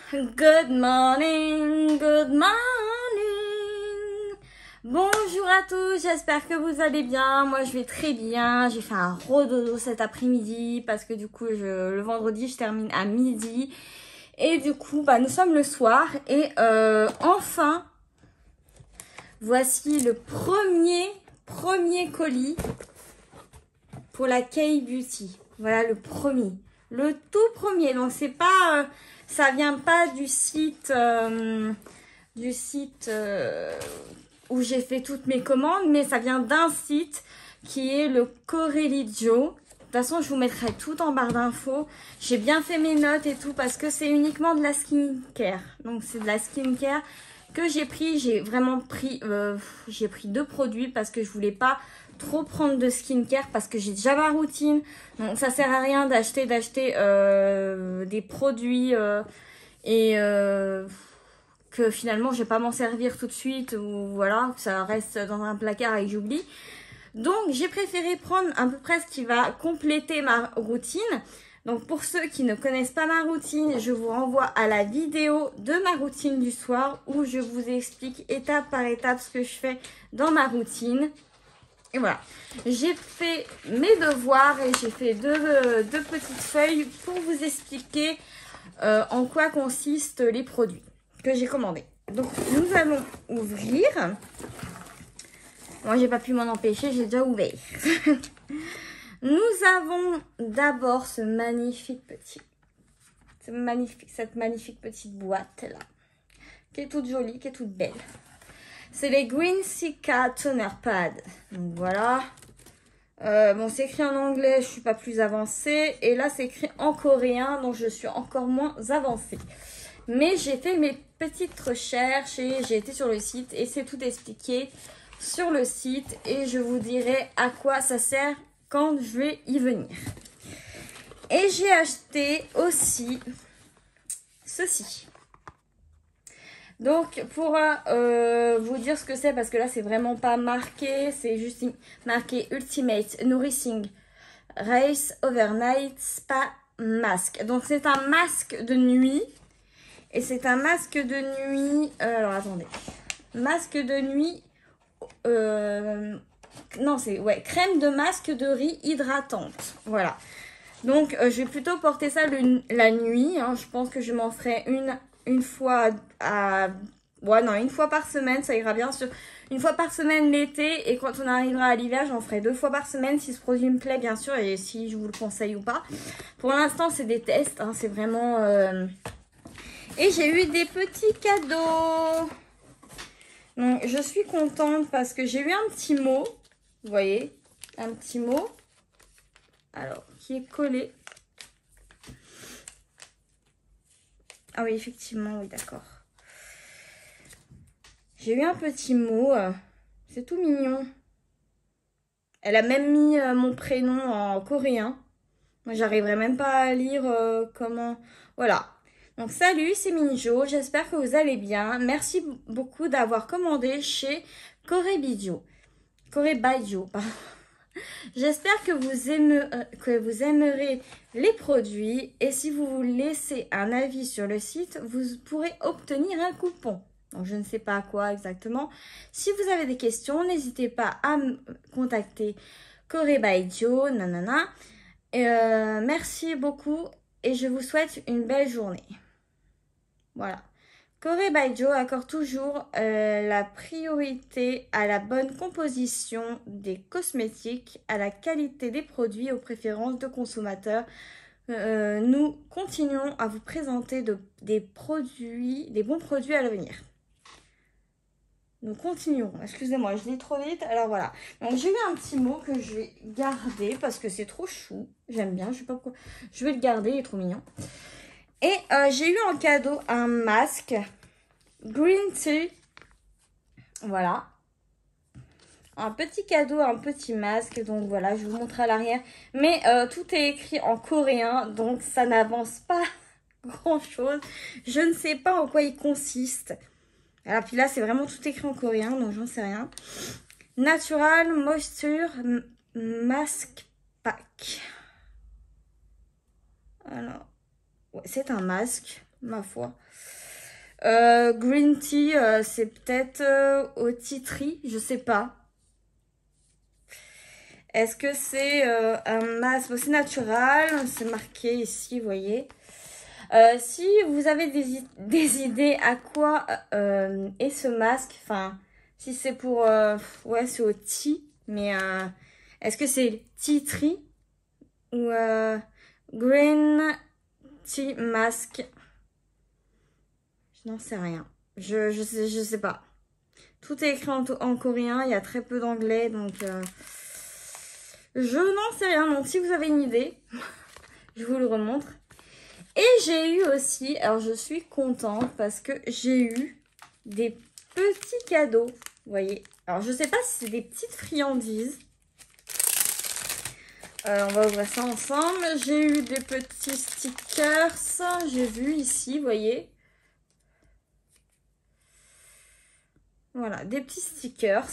Good morning, good morning. Bonjour à tous, j'espère que vous allez bien. Moi je vais très bien. J'ai fait un rododo cet après-midi parce que du coup le vendredi je termine à midi. Et du coup nous sommes le soir et enfin voici le premier colis pour la K-Beauty. Voilà le premier. Le tout premier. Donc c'est pas... ça vient pas du site où j'ai fait toutes mes commandes, mais ça vient d'un site qui est le Corelligio. De toute façon, je vous mettrai tout en barre d'infos. J'ai bien fait mes notes et tout parce que c'est uniquement de la skincare. Donc c'est de la skincare que j'ai pris. J'ai vraiment pris, j'ai pris 2 produits parce que je voulais pas trop prendre de skincare parce que j'ai déjà ma routine. Donc ça sert à rien d'acheter des produits que finalement je vais pas m'en servir tout de suite ou voilà, ça reste dans un placard et j'oublie. Donc j'ai préféré prendre à peu près ce qui va compléter ma routine. Donc pour ceux qui ne connaissent pas ma routine, je vous renvoie à la vidéo de ma routine du soir où je vous explique étape par étape ce que je fais dans ma routine. Et voilà, j'ai fait mes devoirs et j'ai fait deux petites feuilles pour vous expliquer en quoi consistent les produits que j'ai commandés. Donc nous allons ouvrir. Moi j'ai pas pu m'en empêcher, j'ai déjà ouvert. Nous avons d'abord cette magnifique petite boîte là, qui est toute jolie, qui est toute belle. C'est les Green Cica Toner Pad. Donc voilà. Bon, c'est écrit en anglais, je suis pas plus avancée. Et là, c'est écrit en coréen, donc je suis encore moins avancée. Mais j'ai fait mes petites recherches et j'ai été sur le site et c'est tout expliqué sur le site. Et je vous dirai à quoi ça sert quand je vais y venir. Et j'ai acheté aussi ceci. Donc, pour vous dire ce que c'est, parce que là, c'est vraiment pas marqué, c'est juste marqué Ultimate Nourishing Race Overnight Spa Mask. Donc, c'est un masque de nuit. Et c'est un masque de nuit... alors, attendez. Masque de nuit... non, c'est... Ouais, crème de masque de riz hydratante. Voilà. Donc, je vais plutôt porter ça la nuit. Hein. Je pense que je m'en ferai une fois une fois par semaine, ça ira bien sûr. Une fois par semaine l'été et quand on arrivera à l'hiver, j'en ferai 2 fois par semaine si ce produit me plaît bien sûr et si je vous le conseille ou pas. Pour l'instant, c'est des tests, hein, c'est vraiment... Et j'ai eu des petits cadeaux. Donc, je suis contente parce que j'ai eu un petit mot, vous voyez, un petit mot. Alors, qui est collé. Ah oui, effectivement, oui, d'accord. J'ai eu un petit mot. C'est tout mignon. Elle a même mis mon prénom en coréen. Moi, j'arriverai même pas à lire comment... Voilà. Donc, salut, c'est Minjo. J'espère que vous allez bien. Merci beaucoup d'avoir commandé chez Corelligio. Pardon. J'espère que vous aimerez les produits et si vous laissez un avis sur le site, vous pourrez obtenir un coupon. Donc, je ne sais pas quoi exactement. Si vous avez des questions, n'hésitez pas à me contacter Corelligio, nanana. Merci beaucoup et je vous souhaite une belle journée. Voilà. Corelligio accorde toujours la priorité à la bonne composition des cosmétiques, à la qualité des produits, aux préférences de consommateurs. Nous continuons à vous présenter des bons produits à l'avenir. Nous continuons. Excusez-moi, je lis trop vite. Alors voilà. Donc j'ai eu un petit mot que je vais garder parce que c'est trop chou. J'aime bien. Je sais pas pourquoi. Je vais le garder. Il est trop mignon. Et j'ai eu en cadeau un masque Green Tea. Voilà. Un petit cadeau, un petit masque. Donc voilà, je vous montre à l'arrière. Mais tout est écrit en coréen. Donc ça n'avance pas grand chose. Je ne sais pas en quoi il consiste. Alors puis là, c'est vraiment tout écrit en coréen. Donc j'en sais rien. Natural Moisture Mask Pack. Alors, ouais, c'est un masque, ma foi. Green tea, c'est peut-être au tea tree, je sais pas. Est-ce que c'est un masque? Bon, c'est natural, c'est marqué ici, vous voyez. Si vous avez des idées à quoi est ce masque, enfin, si c'est pour... ouais, c'est au tea, mais est-ce que c'est tea tree ou green tea mask? Je n'en sais rien. Je sais pas. Tout est écrit en coréen, il y a très peu d'anglais, donc je n'en sais rien. Donc si vous avez une idée, je vous le remontre. Et j'ai eu aussi, alors je suis contente parce que j'ai eu des petits cadeaux, vous voyez. Alors je sais pas si c'est des petites friandises. On va ouvrir ça ensemble. J'ai eu des petits stickers, j'ai vu ici, vous voyez. Voilà, des petits stickers.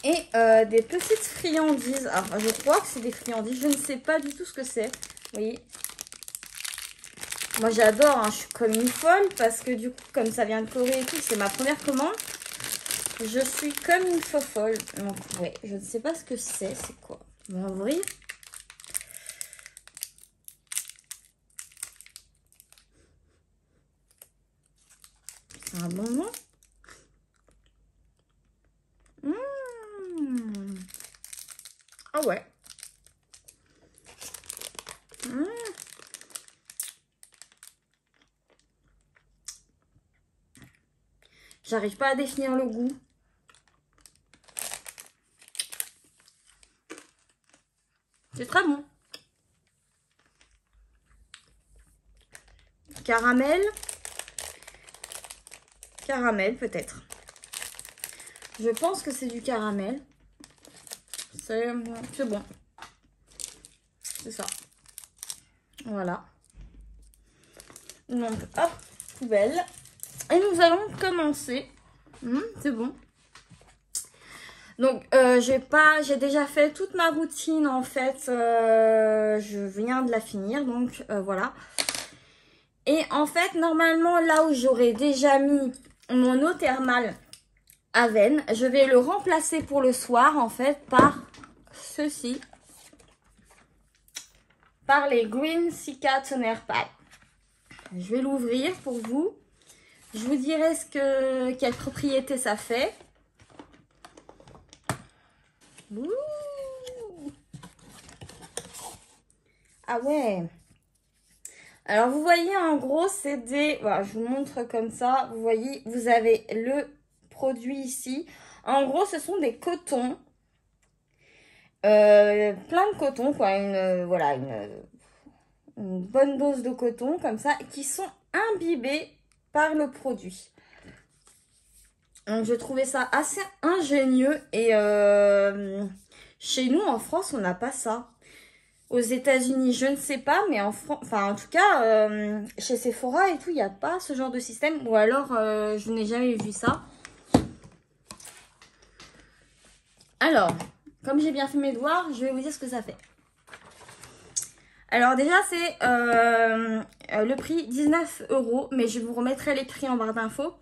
Et des petites friandises. Alors, je crois que c'est des friandises. Je ne sais pas du tout ce que c'est. Vous voyez. Moi, j'adore. Hein. Je suis comme une folle parce que du coup, comme ça vient de Corée et tout, c'est ma première commande. Je suis comme une folle. Donc, ouais, je ne sais pas ce que c'est. C'est quoi? On va ouvrir. C'est un bonbon. Ah ouais. J'arrive pas à définir le goût. C'est très bon. Caramel. Caramel peut-être. Je pense que c'est du caramel. C'est bon. C'est ça. Voilà. Donc, hop, poubelle. Et nous allons commencer. C'est bon. Donc, j'ai déjà fait toute ma routine, en fait. Je viens de la finir, donc voilà. Et en fait, normalement, là où j'aurais déjà mis mon eau thermale Aven, je vais le remplacer pour le soir, en fait, par ceci. Par les Green Sika Toner Pad. Je vais l'ouvrir pour vous. Je vous dirai quelle propriété ça fait. Ouh. Ah ouais. Alors vous voyez en gros c'est des... Voilà, je vous montre comme ça. Vous voyez, vous avez le produit ici. En gros ce sont des cotons. Plein de coton quoi. Voilà, une bonne dose de coton comme ça. Qui sont imbibés par le produit. Donc je trouvais ça assez ingénieux et chez nous en France on n'a pas ça. Aux États-Unis je ne sais pas, mais en France, enfin en tout cas chez Sephora et tout il n'y a pas ce genre de système ou alors je n'ai jamais vu ça. Alors comme j'ai bien fait mes devoirs, je vais vous dire ce que ça fait. Alors déjà c'est le prix 19 €, mais je vous remettrai les prix en barre d'infos.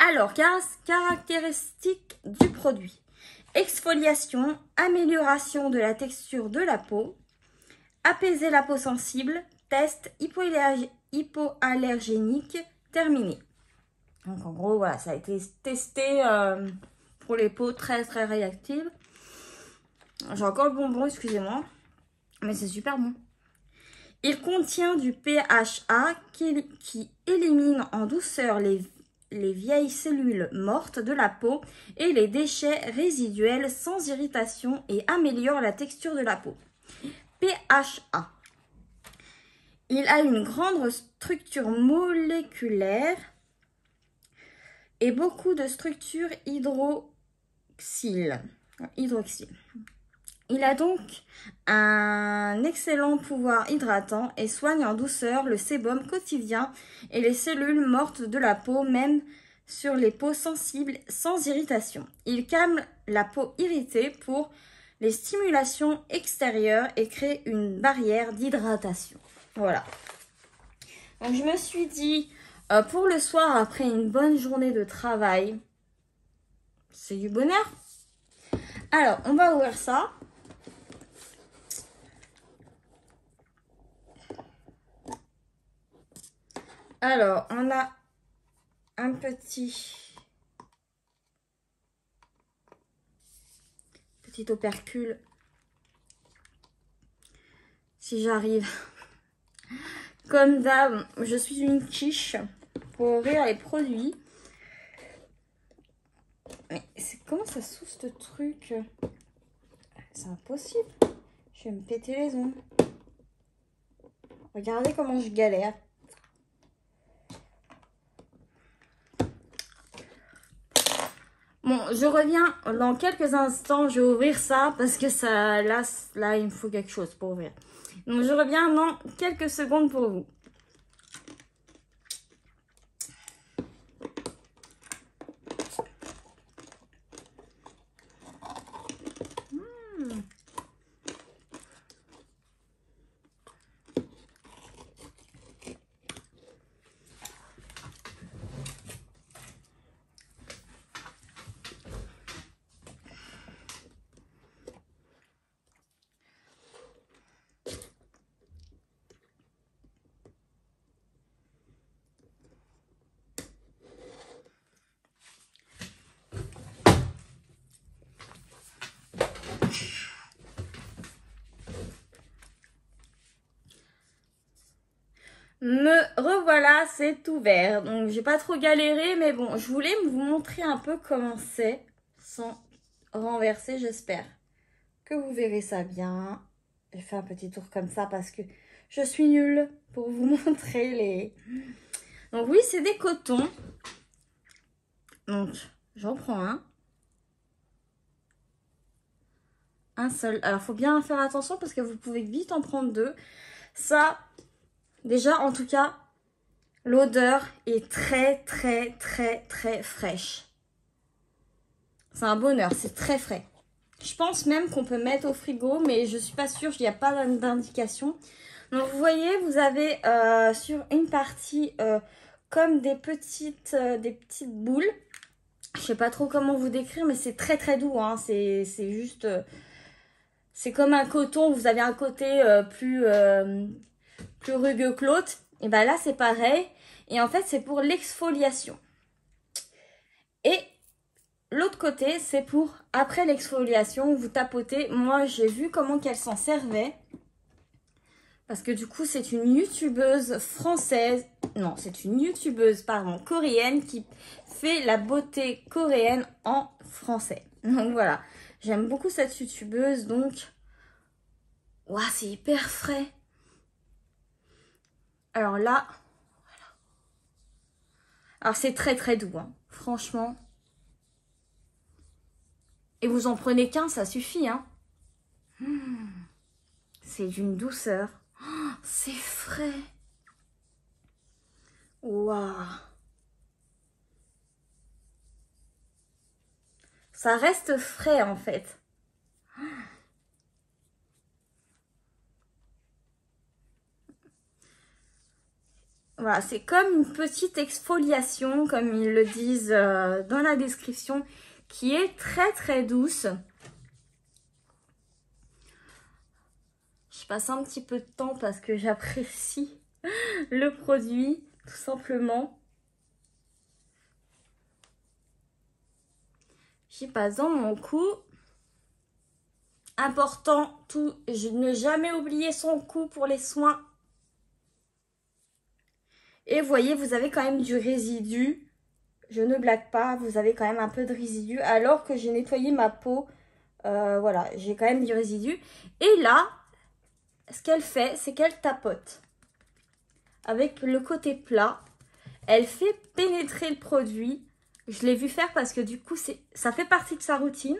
Alors, caractéristiques du produit. Exfoliation, amélioration de la texture de la peau, apaiser la peau sensible, test hypoallergénique terminé. Donc en gros, voilà, ça a été testé pour les peaux très réactives. J'ai encore le bonbon, excusez-moi, mais c'est super bon. Il contient du PHA qui élimine en douceur les vieilles cellules mortes de la peau et les déchets résiduels sans irritation et améliore la texture de la peau. PHA. Il a une grande structure moléculaire et beaucoup de structures hydroxyle. Il a donc un excellent pouvoir hydratant et soigne en douceur le sébum quotidien et les cellules mortes de la peau, même sur les peaux sensibles sans irritation. Il calme la peau irritée pour les stimulations extérieures et crée une barrière d'hydratation. Voilà. Donc je me suis dit, pour le soir, après une bonne journée de travail, c'est du bonheur. Alors, on va ouvrir ça. Alors, on a un petit opercule. Si j'arrive. Comme d'hab, je suis une quiche pour ouvrir les produits. Mais comment ça s'ouvre ce truc? C'est impossible. Je vais me péter les ongles. Regardez comment je galère. Bon, je reviens dans quelques instants. Je vais ouvrir ça parce que ça, là, il me faut quelque chose pour ouvrir. Donc, je reviens dans quelques secondes pour vous. Me revoilà, c'est ouvert. Donc, j'ai pas trop galéré, mais bon, je voulais vous montrer un peu comment c'est sans renverser, j'espère que vous verrez ça bien. J'ai fait un petit tour comme ça parce que je suis nulle pour vous montrer les... Donc oui, c'est des cotons. Donc, j'en prends un. Un seul. Alors, faut bien faire attention parce que vous pouvez vite en prendre deux. Ça, déjà, en tout cas, l'odeur est très, très, très, très fraîche. C'est un bonheur, c'est très frais. Je pense même qu'on peut mettre au frigo, mais je suis pas sûre, il n'y a pas d'indication. Donc, vous voyez, vous avez sur une partie comme des petites boules. Je sais pas trop comment vous décrire, mais c'est très, très doux. Hein. C'est juste... c'est comme un coton, vous avez un côté plus rugueux que l'autre. Et ben là, c'est pareil. Et en fait, c'est pour l'exfoliation. Et l'autre côté, c'est pour, après l'exfoliation, vous tapotez. Moi, j'ai vu comment qu'elle s'en servait. Parce que du coup, c'est une youtubeuse française. Non, c'est une youtubeuse, pardon, coréenne qui fait la beauté coréenne en français. Donc voilà, j'aime beaucoup cette youtubeuse. Donc, waouh, c'est hyper frais. Alors là, voilà. Alors c'est très très doux, hein, franchement. Et vous en prenez qu'un, ça suffit, hein. C'est d'une douceur. Oh, c'est frais. Waouh. Ça reste frais en fait. Voilà, c'est comme une petite exfoliation, comme ils le disent dans la description, qui est très très douce. Je passe un petit peu de temps parce que j'apprécie le produit, tout simplement. J'y passe dans mon cou. Important, ne jamais oublier son cou pour les soins. Et vous voyez, vous avez quand même du résidu. Je ne blague pas, vous avez quand même un peu de résidu. Alors que j'ai nettoyé ma peau, voilà, j'ai quand même du résidu. Et là, ce qu'elle fait, c'est qu'elle tapote. Avec le côté plat, elle fait pénétrer le produit. Je l'ai vu faire parce que du coup, ça fait partie de sa routine.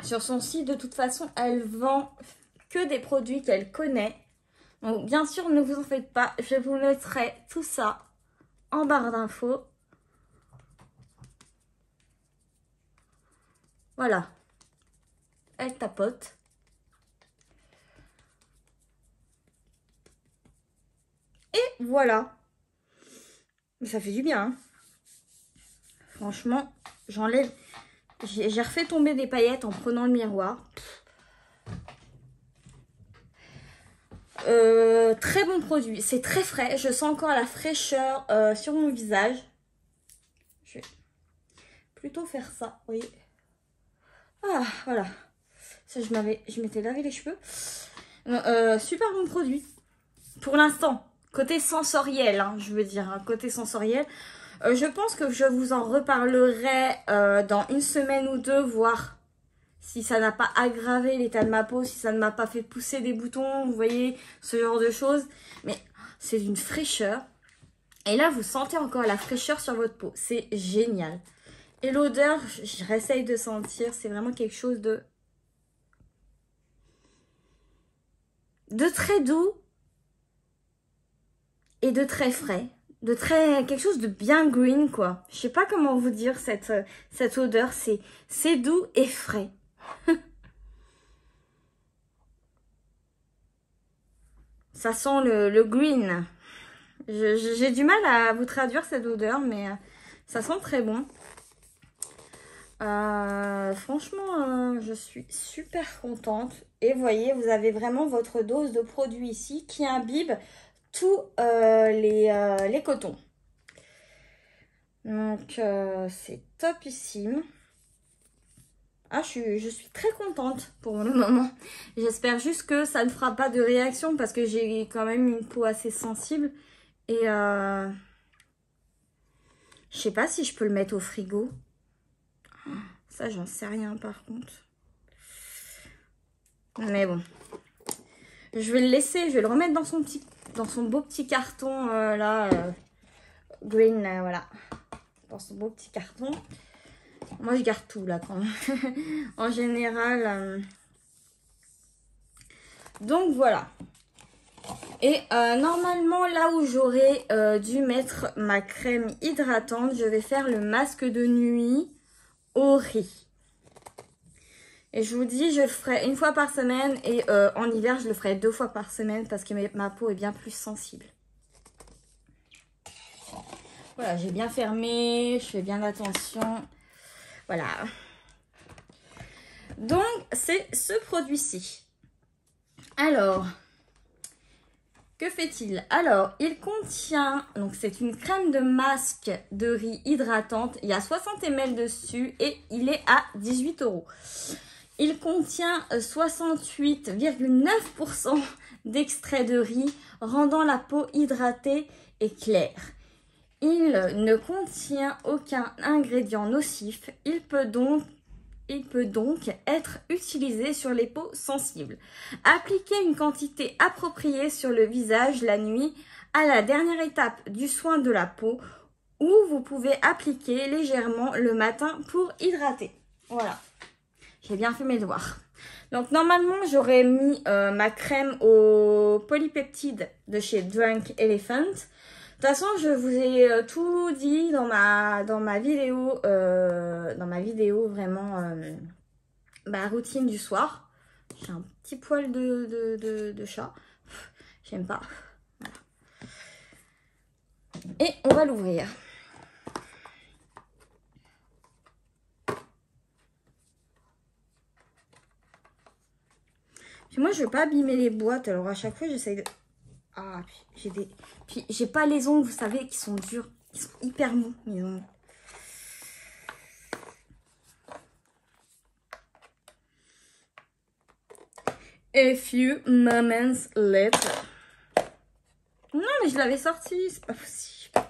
Sur son site, de toute façon, elle vend que des produits qu'elle connaît. Donc, bien sûr, ne vous en faites pas. Je vous mettrai tout ça en barre d'infos. Voilà. Elle tapote. voilà. Mais ça fait du bien. Hein. Franchement, j'enlève. J'ai refait tomber des paillettes en prenant le miroir. Très bon produit. C'est très frais. Je sens encore la fraîcheur sur mon visage. Je vais plutôt faire ça. Vous voyez. Ah, voilà. Ça, je m'étais lavé les cheveux. Super bon produit. Pour l'instant. Côté sensoriel, hein, je veux dire. Hein, côté sensoriel. Je pense que je vous en reparlerai dans une semaine ou deux, voire si ça n'a pas aggravé l'état de ma peau, si ça ne m'a pas fait pousser des boutons, vous voyez, ce genre de choses. Mais c'est d'une fraîcheur. Et là, vous sentez encore la fraîcheur sur votre peau. C'est génial. Et l'odeur, je réessaye de sentir, c'est vraiment quelque chose de très doux et de très frais. Quelque chose de bien green, quoi. Je sais pas comment vous dire cette odeur. C'est doux et frais. Ça sent le green. J'ai du mal à vous traduire cette odeur, mais ça sent très bon. Franchement, je suis super contente. Et vous voyez, vous avez vraiment votre dose de produit ici qui imbibe tous les cotons. Donc, c'est topissime. Ah, je suis très contente pour le moment. J'espère juste que ça ne fera pas de réaction parce que j'ai quand même une peau assez sensible. Et je sais pas si je peux le mettre au frigo. Ça, j'en sais rien par contre. Mais bon. Je vais le laisser, je vais le remettre dans son beau petit carton là. Green, voilà. Dans son beau petit carton. Moi, je garde tout là quand même. En général. Donc voilà. Et normalement, là où j'aurais dû mettre ma crème hydratante, je vais faire le masque de nuit au riz. Et je vous dis, je le ferai une fois par semaine et en hiver, je le ferai 2 fois par semaine parce que ma peau est bien plus sensible. Voilà, j'ai bien fermé, je fais bien attention. Voilà. Donc, c'est ce produit-ci. Alors, que fait-il? Alors, il contient, donc c'est une crème de masque de riz hydratante. Il y a 60 ml dessus et il est à 18 €. Il contient 68,9% d'extrait de riz, rendant la peau hydratée et claire. Il ne contient aucun ingrédient nocif. Il peut donc être utilisé sur les peaux sensibles. Appliquez une quantité appropriée sur le visage la nuit à la dernière étape du soin de la peau ou vous pouvez appliquer légèrement le matin pour hydrater. Voilà, j'ai bien fait mes devoirs. Donc normalement j'aurais mis ma crème au polypeptide de chez Drunk Elephant. De toute façon, je vous ai tout dit dans ma vidéo vraiment ma routine du soir. J'ai un petit poil de chat. J'aime pas. Voilà. Et on va l'ouvrir. Puis moi, je veux pas abîmer les boîtes. Alors à chaque fois, j'essaye de... Ah, puis j'ai pas les ongles, vous savez, qui sont durs. Ils sont hyper mous, mes ongles. A few moments later. Non, mais je l'avais sorti, c'est pas possible.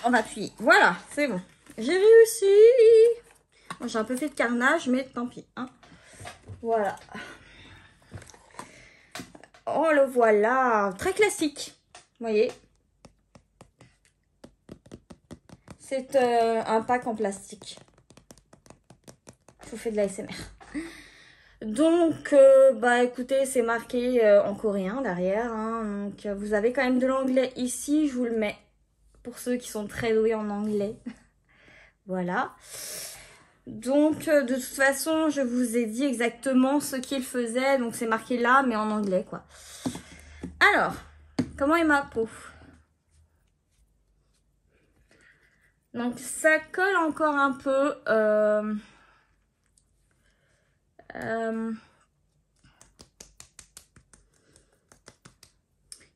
On va appuyer. Voilà, c'est bon. J'ai réussi. Bon, j'ai un peu fait de carnage, mais tant pis. Hein. Voilà. Oh, le voilà. Très classique. Vous voyez. C'est un pack en plastique. Je vous fais de l'ASMR. Donc, bah écoutez, c'est marqué en coréen derrière. Hein, donc, vous avez quand même de l'anglais ici. Je vous le mets pour ceux qui sont très doués en anglais. Voilà. Donc, de toute façon, je vous ai dit exactement ce qu'il faisait. Donc, c'est marqué là, mais en anglais, quoi. Alors, Comment est ma peau? Donc ça colle encore un peu.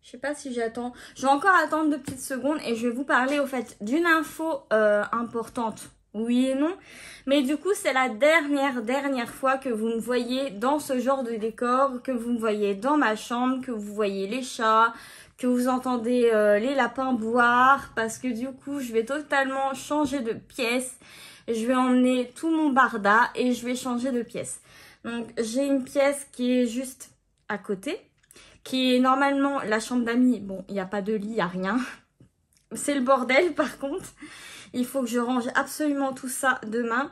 Je sais pas si j'attends. Je vais encore attendre 2 petites secondes et je vais vous parler au fait d'une info importante. Oui et non. Mais du coup, c'est la dernière fois que vous me voyez dans ce genre de décor, que vous me voyez dans ma chambre, que vous voyez les chats, que vous entendez les lapins boire. Parce que du coup, je vais totalement changer de pièce. Je vais emmener tout mon barda et je vais changer de pièce. Donc, j'ai une pièce qui est juste à côté, qui est normalement la chambre d'amis. Bon, il n'y a pas de lit, il n'y a rien. C'est le bordel par contre. Il faut que je range absolument tout ça demain.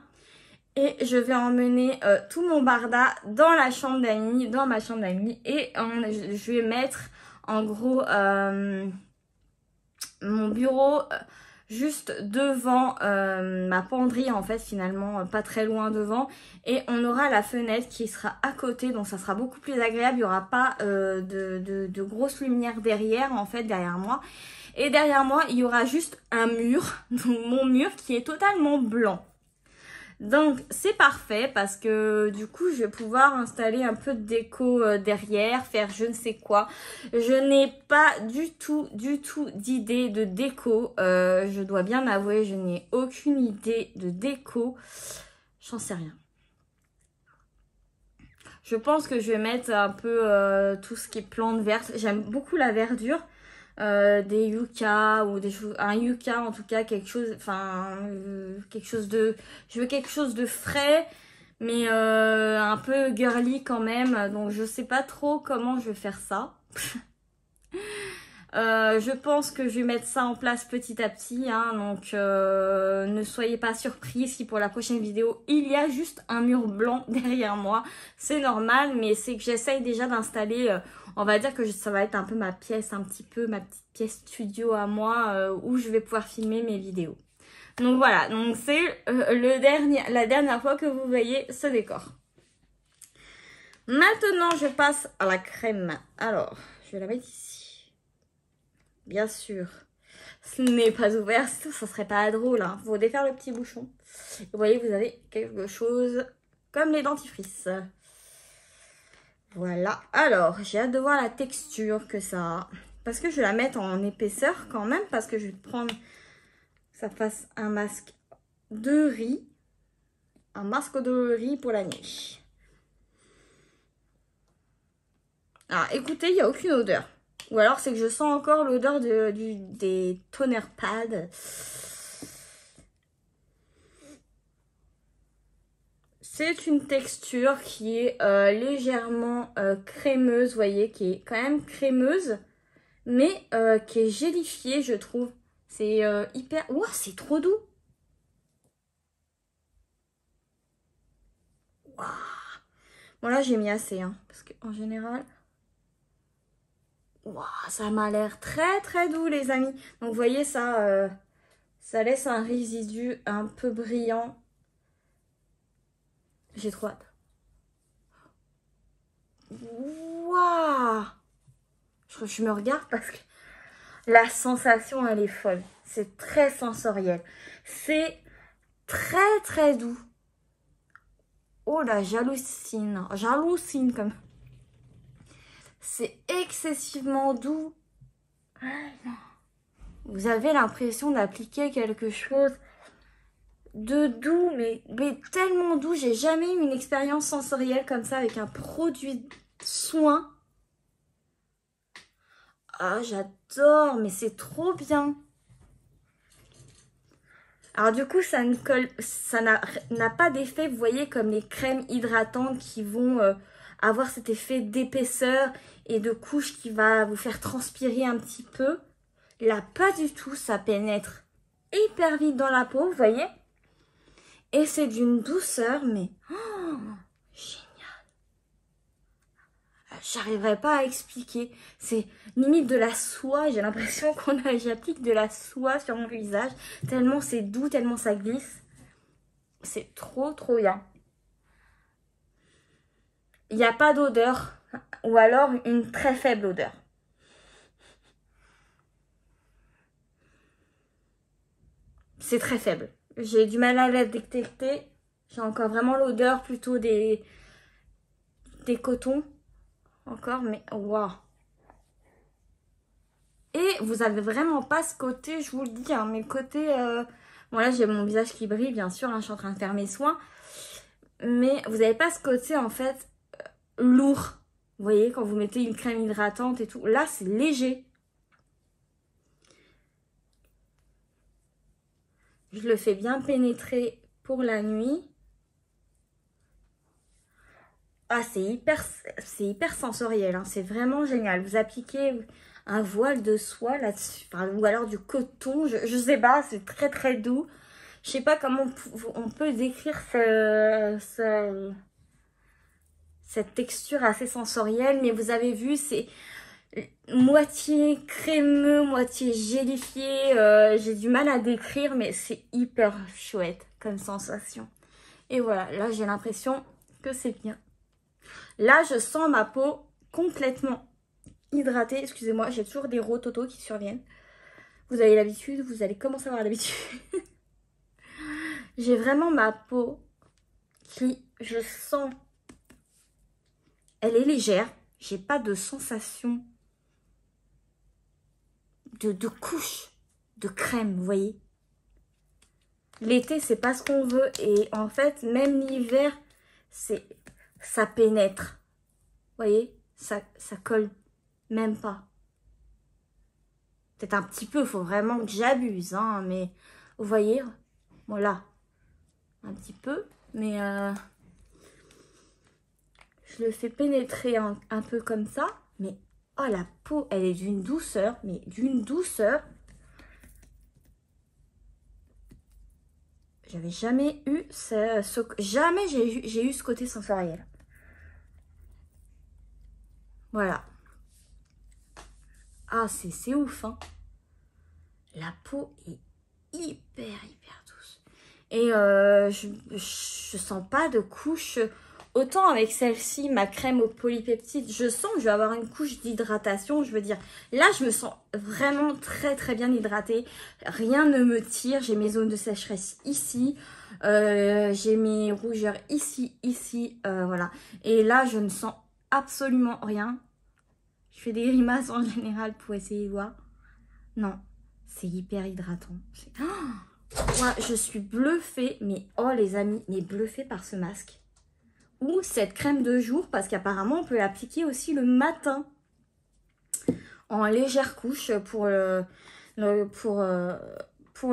Et je vais emmener tout mon barda dans la chambre d'amis, dans ma chambre d'amis. Et je vais mettre en gros mon bureau juste devant ma penderie en fait finalement, pas très loin devant. Et on aura la fenêtre qui sera à côté, donc ça sera beaucoup plus agréable. Il n'y aura pas de grosses lumières derrière en fait, derrière moi. Et derrière moi, il y aura juste un mur, donc mon mur qui est totalement blanc. Donc c'est parfait parce que du coup je vais pouvoir installer un peu de déco derrière, faire je ne sais quoi. Je n'ai pas du tout d'idée de déco. Je dois bien avouer, je n'ai aucune idée de déco. J'en sais rien. Je pense que je vais mettre un peu tout ce qui est plantes vertes. J'aime beaucoup la verdure. Des yucca ou un yucca en tout cas, quelque chose, enfin quelque chose de, je veux quelque chose de frais mais un peu girly quand même, donc je sais pas trop comment je vais faire ça. Je pense que je vais mettre ça en place petit à petit, hein, donc ne soyez pas surpris si pour la prochaine vidéo il y a juste un mur blanc derrière moi. C'est normal, mais c'est que j'essaye déjà d'installer, on va dire que ça va être un peu ma pièce, un petit peu ma petite pièce studio à moi où je vais pouvoir filmer mes vidéos. Donc voilà, donc c'est la dernière fois que vous voyez ce décor. Maintenant je passe à la crème. Alors, je vais la mettre ici. Bien sûr, ce n'est pas ouvert, sinon ça serait pas drôle. Hein. Faut défaire le petit bouchon. Vous voyez, vous avez quelque chose comme les dentifrices. Voilà. Alors, j'ai hâte de voir la texture que ça a. Parce que je vais la mettre en épaisseur quand même. Parce que je vais prendre que ça fasse un masque de riz. Un masque de riz pour la nuit. Alors, écoutez, il n'y a aucune odeur. Ou alors, c'est que je sens encore l'odeur des toner pads. C'est une texture qui est légèrement crémeuse, vous voyez, qui est quand même crémeuse, mais qui est gélifiée, je trouve. C'est hyper... Ouah, c'est trop doux. Waouh. Bon, là, j'ai mis assez, hein, parce qu'en général... Waouh, ça m'a l'air très doux, les amis. Donc, vous voyez, ça laisse un résidu un peu brillant. J'ai trop hâte. Waouh! Je me regarde parce que la sensation, elle est folle. C'est très sensoriel. C'est très doux. Oh la j'hallucine. J'hallucine comme... C'est excessivement doux. Vous avez l'impression d'appliquer quelque chose de doux, mais tellement doux. J'ai jamais eu une expérience sensorielle comme ça avec un produit de soin. Ah, j'adore, mais c'est trop bien. Alors du coup, ça n'a pas d'effet, vous voyez, comme les crèmes hydratantes qui vont avoir cet effet d'épaisseur et de couche qui va vous faire transpirer un petit peu. Là, pas du tout, ça pénètre hyper vite dans la peau, vous voyez. Et c'est d'une douceur, mais... Oh, génial. J'arriverai pas à expliquer. C'est limite de la soie. J'ai l'impression j'applique de la soie sur mon visage. Tellement c'est doux, tellement ça glisse. C'est trop bien. Il n'y a pas d'odeur. Ou alors une très faible odeur. c'est très faible. J'ai du mal à la détecter. J'ai encore vraiment l'odeur plutôt des cotons. Encore, mais waouh. Et vous avez vraiment pas ce côté, je vous le dis, hein, mais le côté... Bon là j'ai mon visage qui brille bien sûr, hein, je suis en train de faire mes soins. Mais vous n'avez pas ce côté en fait lourd. Vous voyez quand vous mettez une crème hydratante et tout. Là c'est léger. Je le fais bien pénétrer pour la nuit. Ah c'est hyper sensoriel, hein, c'est vraiment génial. Vous appliquez un voile de soie là-dessus, enfin, ou alors du coton, je sais pas, c'est très très doux. Je sais pas comment on peut décrire cette texture assez sensorielle, mais vous avez vu, c'est moitié crémeux, moitié gélifié. J'ai du mal à décrire, mais c'est hyper chouette comme sensation. Et voilà, là j'ai l'impression que c'est bien. Là, je sens ma peau complètement hydratée. Excusez-moi, j'ai toujours des rototos qui surviennent. Vous avez l'habitude, vous allez commencer à avoir l'habitude. J'ai vraiment ma peau qui, je sens, elle est légère. J'ai pas de sensation de couche de crème, vous voyez. L'été, c'est pas ce qu'on veut. Et en fait, même l'hiver, ça pénètre. Vous voyez, ça colle même pas. Peut-être un petit peu, il faut vraiment que j'abuse, hein, mais vous voyez, voilà, un petit peu, mais je le fais pénétrer un peu comme ça, mais oh la peau, elle est d'une douceur, mais d'une douceur. J'avais jamais eu jamais j'ai eu ce côté sensoriel. Voilà. Ah, c'est ouf, hein. La peau est hyper douce. Et je sens pas de couche. Autant avec celle-ci, ma crème au polypeptide, je sens que je vais avoir une couche d'hydratation. Je veux dire, là, je me sens vraiment très bien hydratée. Rien ne me tire. J'ai mes zones de sécheresse ici. J'ai mes rougeurs ici. Voilà. Et là, je ne sens absolument rien. Je fais des grimaces en général pour essayer de voir. Non, c'est hyper hydratant. Moi, je suis bluffée, mais oh les amis, mais bluffée par ce masque. Ou cette crème de jour, parce qu'apparemment, on peut l'appliquer aussi le matin. En légère couche pour le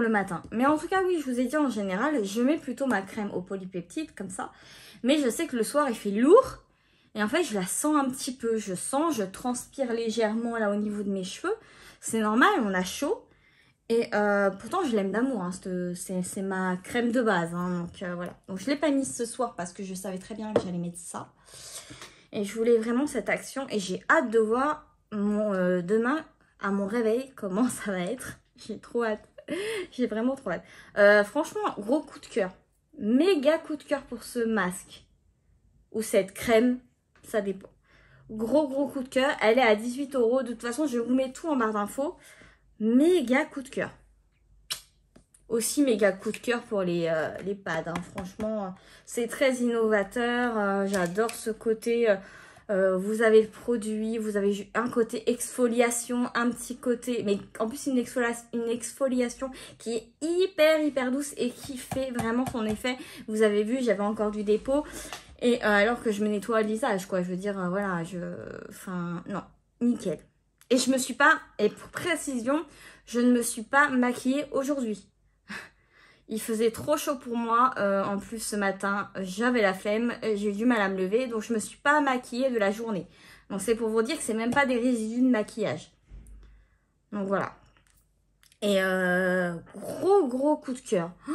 matin. Mais en tout cas, oui, je vous ai dit en général, je mets plutôt ma crème au polypeptide, comme ça. Mais je sais que le soir, il fait lourd. Et en fait, je la sens un petit peu. Je transpire légèrement là au niveau de mes cheveux. C'est normal, on a chaud. Et pourtant, je l'aime d'amour. Hein. C'est ma crème de base. Hein. Donc voilà. Donc je ne l'ai pas mise ce soir parce que je savais très bien que j'allais mettre ça. Et je voulais vraiment cette action. Et j'ai hâte de voir demain, à mon réveil, comment ça va être. J'ai trop hâte. J'ai vraiment trop hâte. Franchement, gros coup de cœur. Méga coup de cœur pour ce masque. Ou cette crème. Ça dépend. Gros coup de cœur. Elle est à 18 €. De toute façon, je vous mets tout en barre d'infos. Méga coup de cœur. Aussi méga coup de cœur pour les pads. Hein. Franchement, c'est très innovateur. J'adore ce côté. Vous avez le produit. Vous avez un côté exfoliation. Un petit côté. Mais en plus, une exfoliation qui est hyper douce. Et qui fait vraiment son effet. Vous avez vu, j'avais encore du dépôt. Et alors que je me nettoie le visage, quoi. Je veux dire, voilà, enfin, non, nickel. Et je me suis pas, et pour précision, je ne me suis pas maquillée aujourd'hui. Il faisait trop chaud pour moi. En plus, ce matin, j'avais la flemme. J'ai eu du mal à me lever. Donc, je me suis pas maquillée de la journée. Donc, c'est pour vous dire que c'est même pas des résidus de maquillage. Donc, voilà. Et gros coup de cœur. Oh,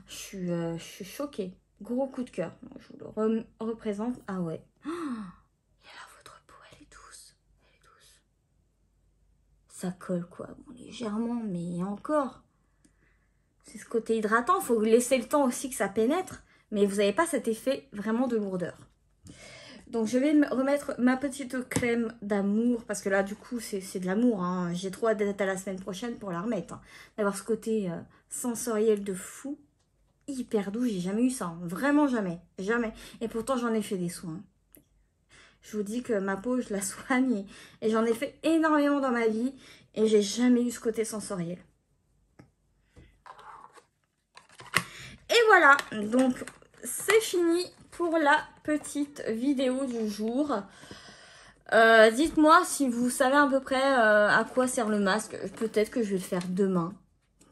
je suis choquée. Gros coup de cœur. Je vous le représente. Ah ouais. Oh, et là, votre peau, elle est douce. Elle est douce. Ça colle quoi. Bon, légèrement, mais encore. C'est ce côté hydratant. Il faut laisser le temps aussi que ça pénètre. Mais vous n'avez pas cet effet vraiment de lourdeur. Donc, je vais remettre ma petite crème d'amour. Parce que là, du coup, c'est de l'amour. Hein. J'ai trop hâte d'être à la semaine prochaine pour la remettre. Hein. D'avoir ce côté sensoriel de fou. Hyper doux, j'ai jamais eu ça. Hein. Vraiment jamais. Jamais. Et pourtant, j'en ai fait des soins. Je vous dis que ma peau, je la soigne et j'en ai fait énormément dans ma vie et j'ai jamais eu ce côté sensoriel. Et voilà, donc c'est fini pour la petite vidéo du jour. Dites-moi si vous savez à peu près à quoi sert le masque. Peut-être que je vais le faire demain,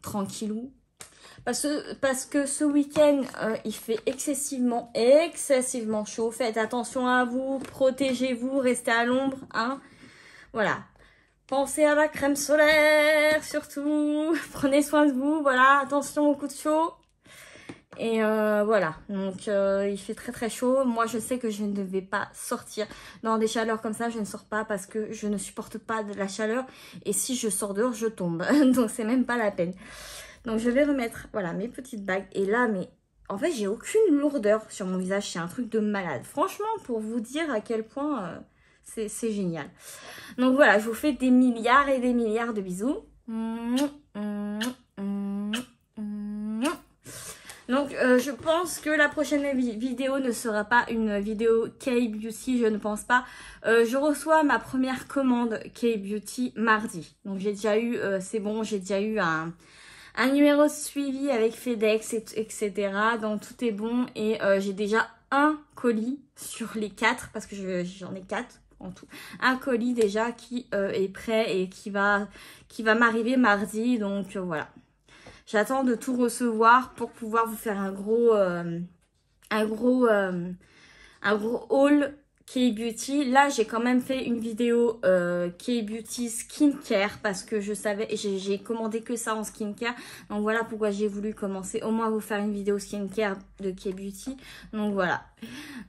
tranquillou. Parce que ce week-end, il fait excessivement chaud. Faites attention à vous, protégez-vous, restez à l'ombre, hein. Voilà. Pensez à la crème solaire, surtout. Prenez soin de vous, voilà. Attention aux coups de chaud. Et voilà, donc il fait très très chaud. Moi je sais que je ne vais pas sortir dans des chaleurs comme ça. Je ne sors pas parce que je ne supporte pas de la chaleur. Et si je sors dehors, je tombe. Donc c'est même pas la peine. Donc je vais remettre, voilà, mes petites bagues. Et là, mais en fait, j'ai aucune lourdeur sur mon visage. C'est un truc de malade. Franchement, pour vous dire à quel point c'est génial. Donc voilà, je vous fais des milliards et des milliards de bisous. Donc je pense que la prochaine vidéo ne sera pas une vidéo K-Beauty, je ne pense pas. Je reçois ma première commande K-Beauty mardi. Donc j'ai déjà eu, c'est bon, j'ai déjà eu un numéro de suivi avec FedEx, etc. Donc tout est bon et j'ai déjà un colis sur les 4 parce que j'en ai 4 en tout. Un colis déjà qui est prêt et qui va m'arriver mardi. Donc voilà. J'attends de tout recevoir pour pouvoir vous faire un gros haul K-Beauty. Là, j'ai quand même fait une vidéo K-Beauty skincare parce que je savais, j'ai commandé que ça en skincare. Donc voilà pourquoi j'ai voulu commencer au moins vous faire une vidéo skincare de K-Beauty. Donc voilà.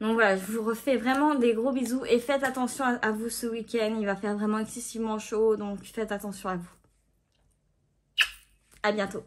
Je vous refais vraiment des gros bisous et faites attention à vous ce week-end. Il va faire vraiment excessivement chaud, donc faites attention à vous. À bientôt.